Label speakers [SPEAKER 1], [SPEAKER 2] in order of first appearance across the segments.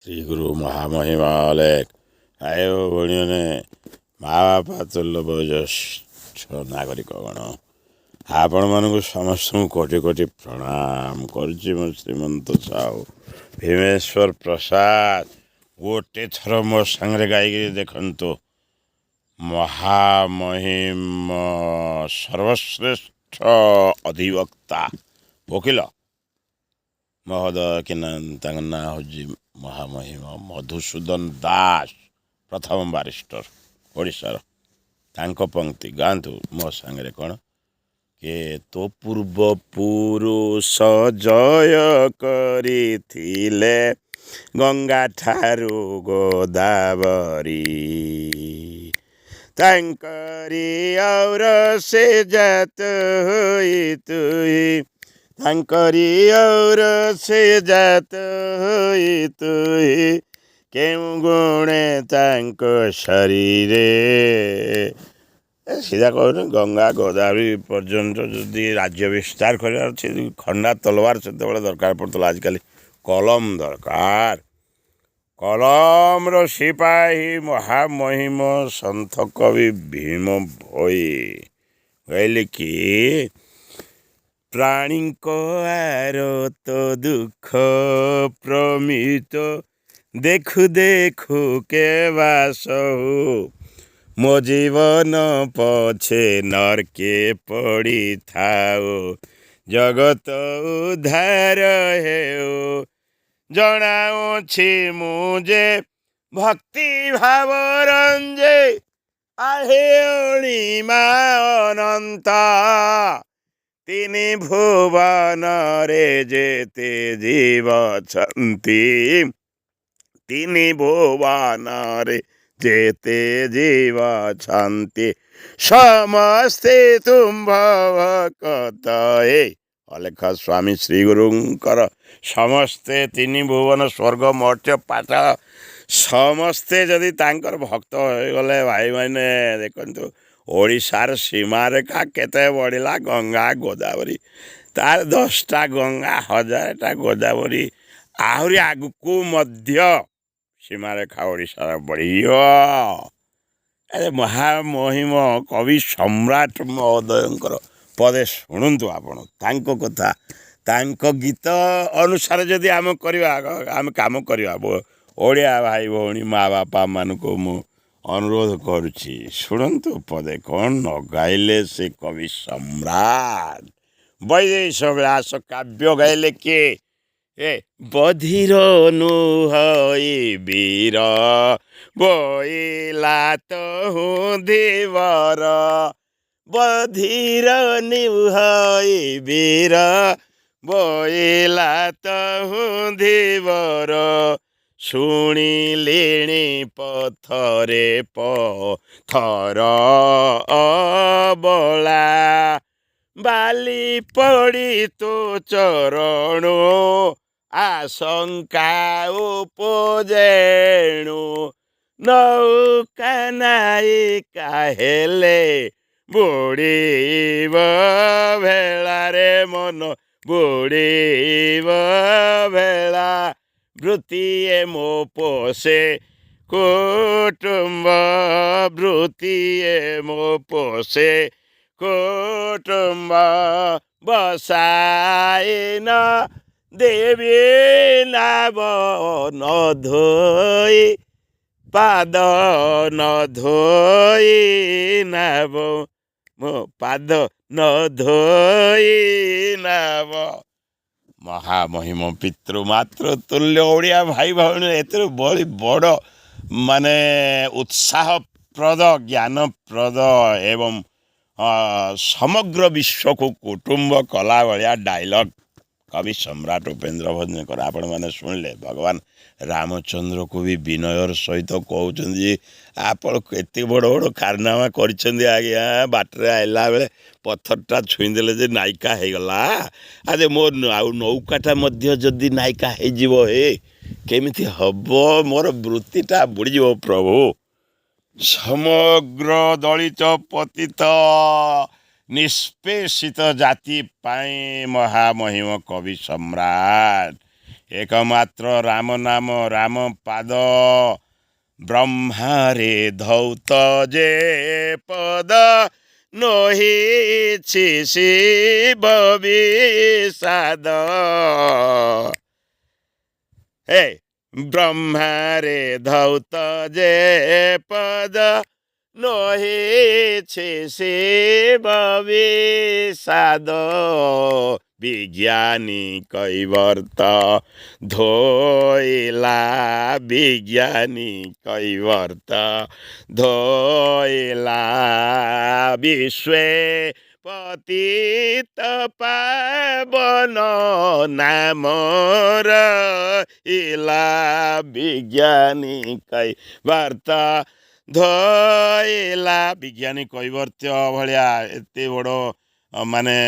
[SPEAKER 1] श्री गुरु महामहिमालय आयो भणियों ने माँ बापा तुल्य वयोज्येष्ठ नागरिकगण आपण मानक समस्त कोटि कोटि प्रणाम करुच्ची मो श्रीमंत साहू भीमेश्वर प्रसाद गोटे थर मो सांगे गायिकी देखंतु महामहिम सर्वश्रेष्ठ अधिवक्ता वकील महोदय कि ना हूँ महामहिम मधुसूदन दास प्रथम बारिस्टर ओडिशार तांको पंक्ति गांतु मो सांगे कौन के तो पूर्व पुरुष जय करिथिले गंगा ठारू गोदावरी तांकरी और से जात होई तुई तांकरी और से जात होई तुई केउ गुणे तांक शरीरे सीधा कहूँ गंगा गोदावरी पर्यंत जदि राज्य विस्तार कर खंडा तलवार से दरकार पड़ता आजकल कलम दरकार कलम रो सिपाही महामहिम सन्थ कवि भीम भोई कहले कि प्राणी को आरत दुख प्रमित देखु देखु के वास मो जीवन पछे नरके पड़ी थाओ जगत उद्धार हेओ जनाऊछि मुझे भक्ति भाव रंजे आहे अणिमा अनंत तिनि भुवन रे जेते जीव छन्ति तिनि भुवन रे जेते जीव छन्ति समस्ते तुम भव कतये अलेख स्वामी श्री गुरुंकर समस्ते तीन भुवन स्वर्ग मर्त्य पाताल समस्ते जदि तांकर भक्त हो गले भाई मैंने देखंतु ओडिशार सीमा रेखा केते बढ़िला गंगा गोदावरी तार 10टा गंगा 1000टा गोदावरी आहरी आगुकू मध्य सीमा रेखा ओडिशार बढ़ियो अरे महामहिम कवि सम्राट महोदयंकर पदे शुणु आपण तांको कथा तांको गीत अनुसार जदि आम करवा आम काम करवा ओडिया भाई भौणी माँ बापा मान को मु अनुरोध करुच्ची शुणु पदे कौन न गाइले से कवि सम्राट वैदेश व्यास काव्य गाइले किए ए बधिर नुहई वीर बोइला तो हूँ धीवर बधिर निहई वीर बोइला तो हूँ धीवर शुणिलिणी पथरे पथर बला बाली पड़ी तो चरणो आशंका उपजेणु नौका नायिका हेले बुड़ीब भेला रे मन बुड़ीब भेला वृत्तिए मो पोषे कुटुंब वृत्तिए मो पोषे कुटुंब बसाइन देवी नाव न धोई पाद न धोई नाव मो पाद न धोई नाव महामहिम पितृमातृ तुल्य ओडिया भाई भौणी एत बड़ी बड़ माने उत्साहप्रद ज्ञानप्रद एवं समग्र विश्व को कुटुंब कला भाया डायलॉग कवि सम्राट उपेन्द्र भंजकर आपण मैंने शुणिले भगवान रामचंद्र को भी विनयर सहित कहते आपण एत बड़ बड़ कारनामा कर बाटर आइला बेले पत्थरटा छुईदेले जे नायिका हो गला अरे मो नौकाटा जदि नायिका हो हे केमिति हब मोर वृत्तिटा बुड़ीज प्रभु समग्र दलित पतित निष्पेषित जाति पाई महामहिम कवि सम्राट एकमात्र राम नाम राम पाद ब्रह्मारे धौत जे पद नहिछि शिव विषाद हे ब्रह्मारे धौत जे पद नहिछि शिव विषाद विज्ञानी कैवर्त धोइला विज्ञानी कैवर्त धोइला विश्वे पतित पावन नामर इला विज्ञानी कैवर्त धोइला विज्ञानी कैवर्त्य भलिया एते बड़ माने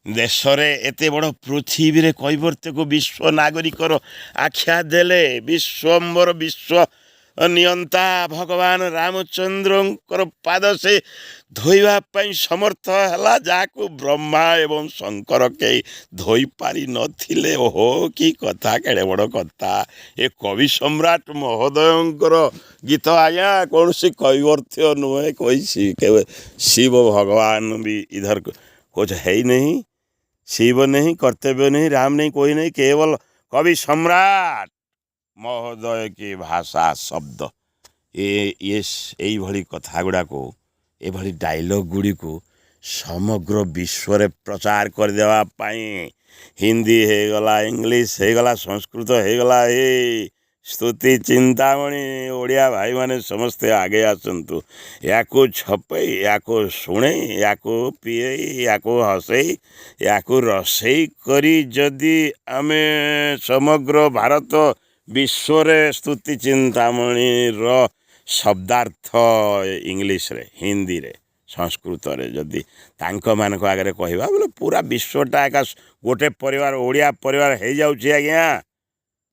[SPEAKER 1] देशरे एते बड़ पृथ्वी कैवर्त्य को विश्व नागरिकर आख्या देले विश्वम्बर विश्व नियंता भगवान रामचंद्रंकर पाद से धोइबा समर्थ है जाकू ब्रह्मा एवं शंकर के धोई पारि नथिले ओहो कि कथा केड़े बड़ कथा ए कवि सम्राट महोदयंकर गीत आज्ञा कौन सी कैवर्त्य नुहे कोई शिव भगवान भी इधर कुछ है ही नहीं शिव नहीं कर्तव्य नहीं राम नहीं कोई नहीं केवल कवि सम्राट महोदय की भाषा शब्द ये भली कथा गुड़ा को ये डायलॉग गुड़ी को समग्र विश्व रे प्रचार कर देवा पाई हिंदी हो गला इंग्लिश हो गला संस्कृत हो गला ये स्तुति चिंतामणि ओडिया भाई माने समस्ते आगे आसतु या छपे या शुणे या पीए या हसई या रसई करी जदि आमे समग्र भारत विश्व रे स्तुति चिंतामणि रो शब्दार्थ इंग्लिश रे हिंदी रे संस्कृत रे जदि तांक मानक आगे कहवा बोले पूरा विश्वटा एका गोटे परिवार ओडिया परिवार हो जाउछि आज्ञा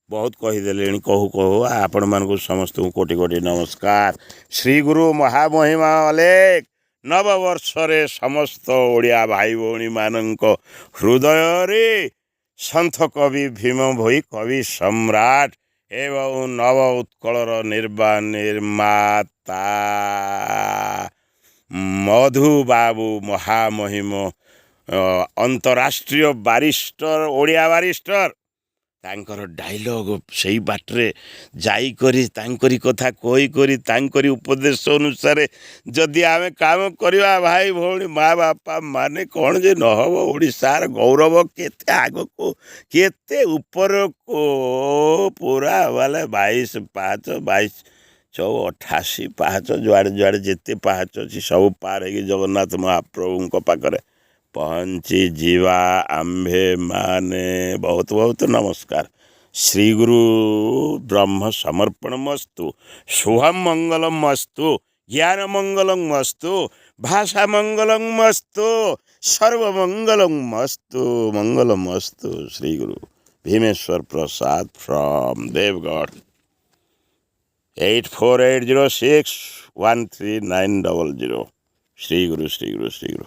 [SPEAKER 1] बहुत कहीदे कहू कहू आपण मानक समस्त कोटि कोटि नमस्कार। श्री गुरु महामहिमा अलेख नववर्ष रे समस्त ओडिया भाई भौणी मानक हृदय रे संत कवि भीम भोई कवि सम्राट एवं नव उत्कलर निर्माता मधु बाबू महामहिम अंतरराष्ट्रीय बारिस्टर ओडिया बारिस्टर तांकर डायलॉग सही बाटरे जाई करी तांकरी कथा कोई करी तांकरी उपदेश अनुसार जदि आमे काम करवा भाई भौणी माँ बापा माने कौन जे न हब ओडिशार गौरव केते आग को केते ऊपर को पूरा वाले 22 पाँच 22 88 पाँच जुआड़े जुआड़े जिते पाँच अच्छी सब पार है जगन्नाथ महाप्रभु पाखरे पहुँची जीवा आम्भे माने बहुत बहुत नमस्कार। श्री गुरु ब्रह्म समर्पण मस्तु शुभम मंगलम मस्तु ज्ञान मंगलम मस्तु भाषा मंगलम मस्तु सर्व मंगलम मस्तु मंगलम मस्तु। श्री गुरु भीमेश्वर प्रसाद फ्रॉम देवगढ़ 8480613900। श्री गुरु श्री गुरु श्री गुरु।